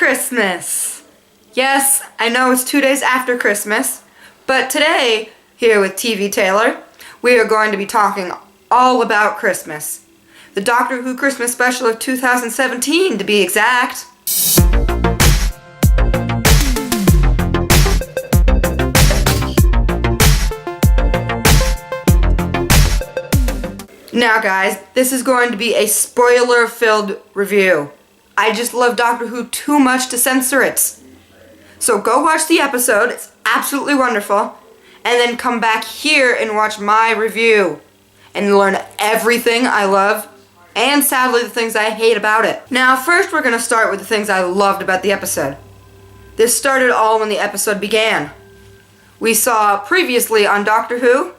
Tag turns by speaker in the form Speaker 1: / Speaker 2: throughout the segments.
Speaker 1: Christmas! Yes, I know it's 2 days after Christmas, but today, here with TV Taylor, we are going to be talking all about Christmas. The Doctor Who Christmas special of 2017, to be exact. Now guys, this is going to be a spoiler-filled review. I just love Doctor Who too much to censor it. So go watch the episode, it's absolutely wonderful, and then come back here and watch my review and learn everything I love and sadly the things I hate about it. Now first we're going to start with the things I loved about the episode. This started all when the episode began. We saw previously on Doctor Who,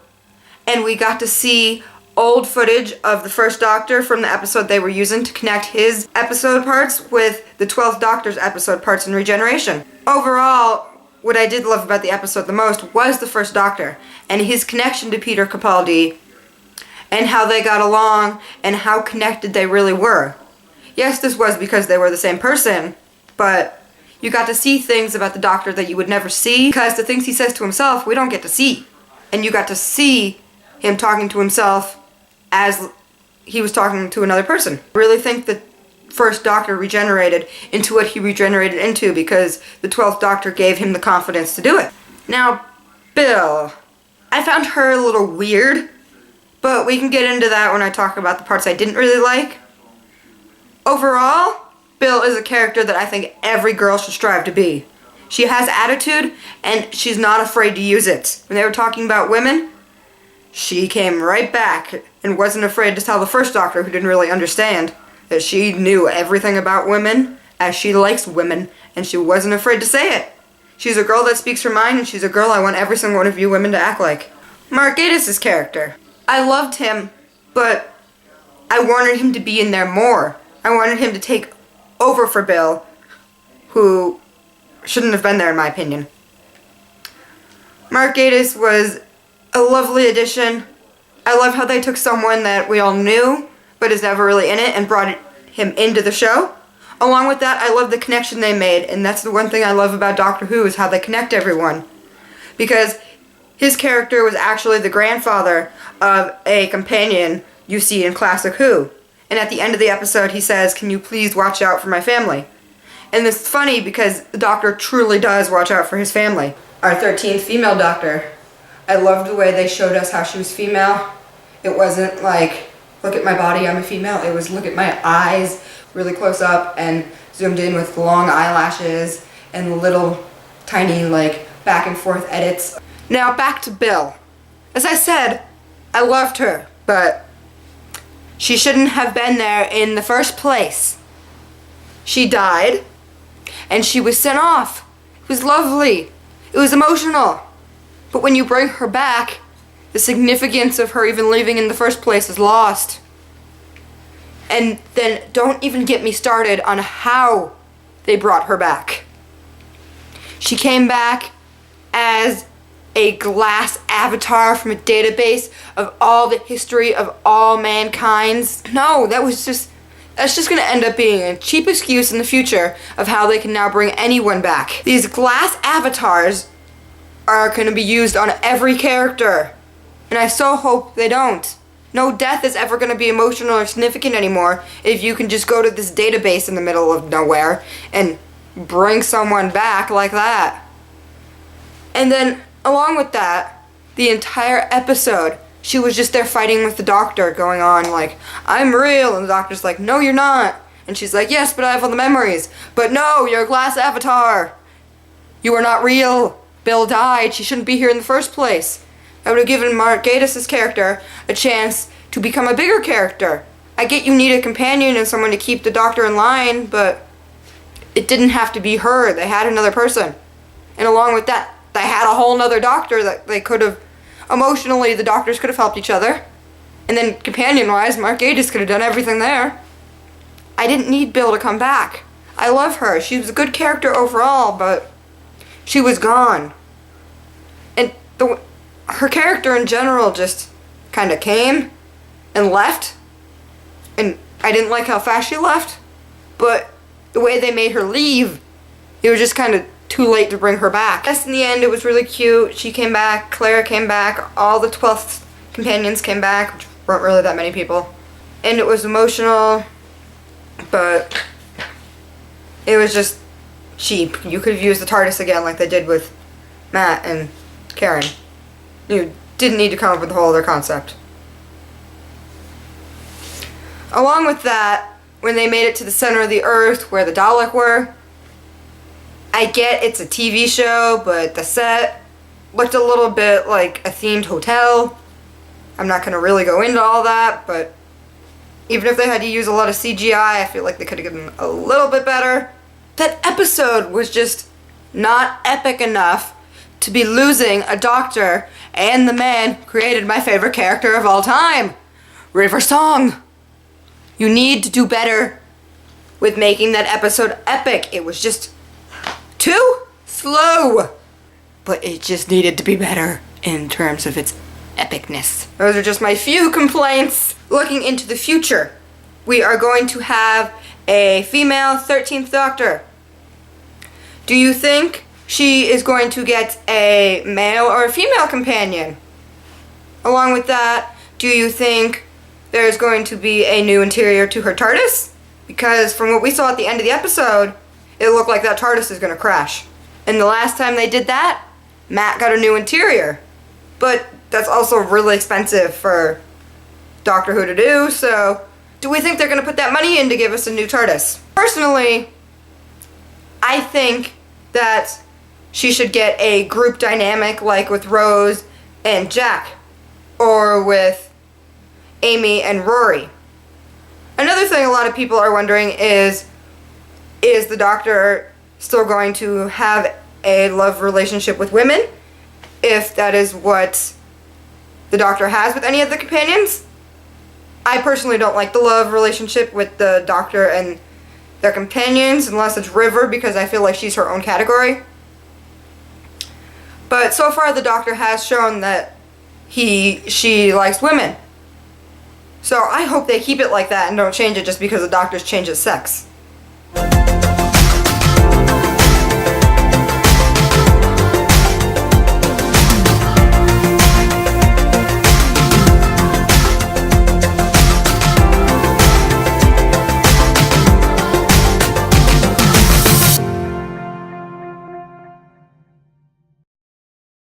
Speaker 1: and we got to see old footage of the first Doctor from the episode they were using to connect his episode parts with the 12th Doctor's episode parts in Regeneration. Overall, what I did love about the episode the most was the first Doctor and his connection to Peter Capaldi and how they got along and how connected they really were. Yes, this was because they were the same person, but you got to see things about the Doctor that you would never see because the things he says to himself we don't get to see. And you got to see him talking to himself as he was talking to another person. I really think the first Doctor regenerated into what he regenerated into because the 12th Doctor gave him the confidence to do it. Now, Bill. I found her a little weird, but we can get into that when I talk about the parts I didn't really like. Overall, Bill is a character that I think every girl should strive to be. She has attitude, and she's not afraid to use it. When they were talking about women, she came right back and wasn't afraid to tell the first Doctor, who didn't really understand, that she knew everything about women, as she likes women, and she wasn't afraid to say it. She's a girl that speaks her mind, and she's a girl I want every single one of you women to act like. Mark Gatiss' character. I loved him, but I wanted him to be in there more. I wanted him to take over for Bill, who shouldn't have been there in my opinion. Mark Gatiss was a lovely addition. I love how they took someone that we all knew, but is never really in it, and brought him into the show. Along with that, I love the connection they made, and that's the one thing I love about Doctor Who, is how they connect everyone. Because his character was actually the grandfather of a companion you see in Classic Who. And at the end of the episode, he says, "Can you please watch out for my family?" And this is funny because the Doctor truly does watch out for his family. Our 13th female Doctor. I loved the way they showed us how she was female. It wasn't like, look at my body, I'm a female. It was look at my eyes really close up and zoomed in with long eyelashes and little tiny like back and forth edits. Now back to Bill. As I said, I loved her, but she shouldn't have been there in the first place. She died and she was sent off. It was lovely. It was emotional. But when you bring her back, the significance of her even leaving in the first place is lost. And then don't even get me started on how they brought her back. She came back as a glass avatar from a database of all the history of all mankind's. No, that's just going to end up being a cheap excuse in the future of how they can now bring anyone back. These glass avatars are going to be used on every character, and I so hope they don't. No death is ever going to be emotional or significant anymore if you can just go to this database in the middle of nowhere and bring someone back like that. And then, along with that, the entire episode, she was just there fighting with the Doctor, going on like, "I'm real," and the Doctor's like, "No, you're not." And she's like, "Yes, but I have all the memories." "But no, you're a glass avatar. You are not real. Bill died. She shouldn't be here in the first place." I would have given Mark Gatiss' character a chance to become a bigger character. I get you need a companion and someone to keep the Doctor in line, but it didn't have to be her. They had another person. And along with that, they had a whole nother Doctor that they could have, emotionally, the Doctors could have helped each other. And then companion-wise, Mark Gatiss could have done everything there. I didn't need Bill to come back. I love her. She was a good character overall, but she was gone. And her character in general just kind of came and left. And I didn't like how fast she left, but the way they made her leave it was just kind of too late to bring her back. Yes, in the end, it was really cute. She came back, Clara came back, all the 12th companions came back, which weren't really that many people. And it was emotional, but it was just cheap. You could have used the TARDIS again like they did with Matt and Karen. You didn't need to come up with a whole other concept. Along with that, when they made it to the center of the Earth where the Dalek were, I get it's a TV show, but the set looked a little bit like a themed hotel. I'm not going to really go into all that, but even if they had to use a lot of CGI, I feel like they could have given a little bit better. That episode was just not epic enough to be losing a doctor and the man who created my favorite character of all time, River Song. You need to do better with making that episode epic. It was just too slow. But it just needed to be better in terms of its epicness. Those are just my few complaints. Looking into the future, we are going to have a female 13th Doctor. Do you think she is going to get a male or a female companion? Along with that, do you think there's going to be a new interior to her TARDIS? Because from what we saw at the end of the episode, it looked like that TARDIS is going to crash. And the last time they did that, Matt got a new interior. But that's also really expensive for Doctor Who to do, so do we think they're going to put that money in to give us a new TARDIS? Personally, I think that she should get a group dynamic like with Rose and Jack, or with Amy and Rory. Another thing a lot of people are wondering is the Doctor still going to have a love relationship with women? If that is what the Doctor has with any of the companions? I personally don't like the love relationship with the Doctor and their companions, unless it's River, because I feel like she's her own category. But so far the Doctor has shown that she likes women. So I hope they keep it like that and don't change it just because the Doctor's changed his sex.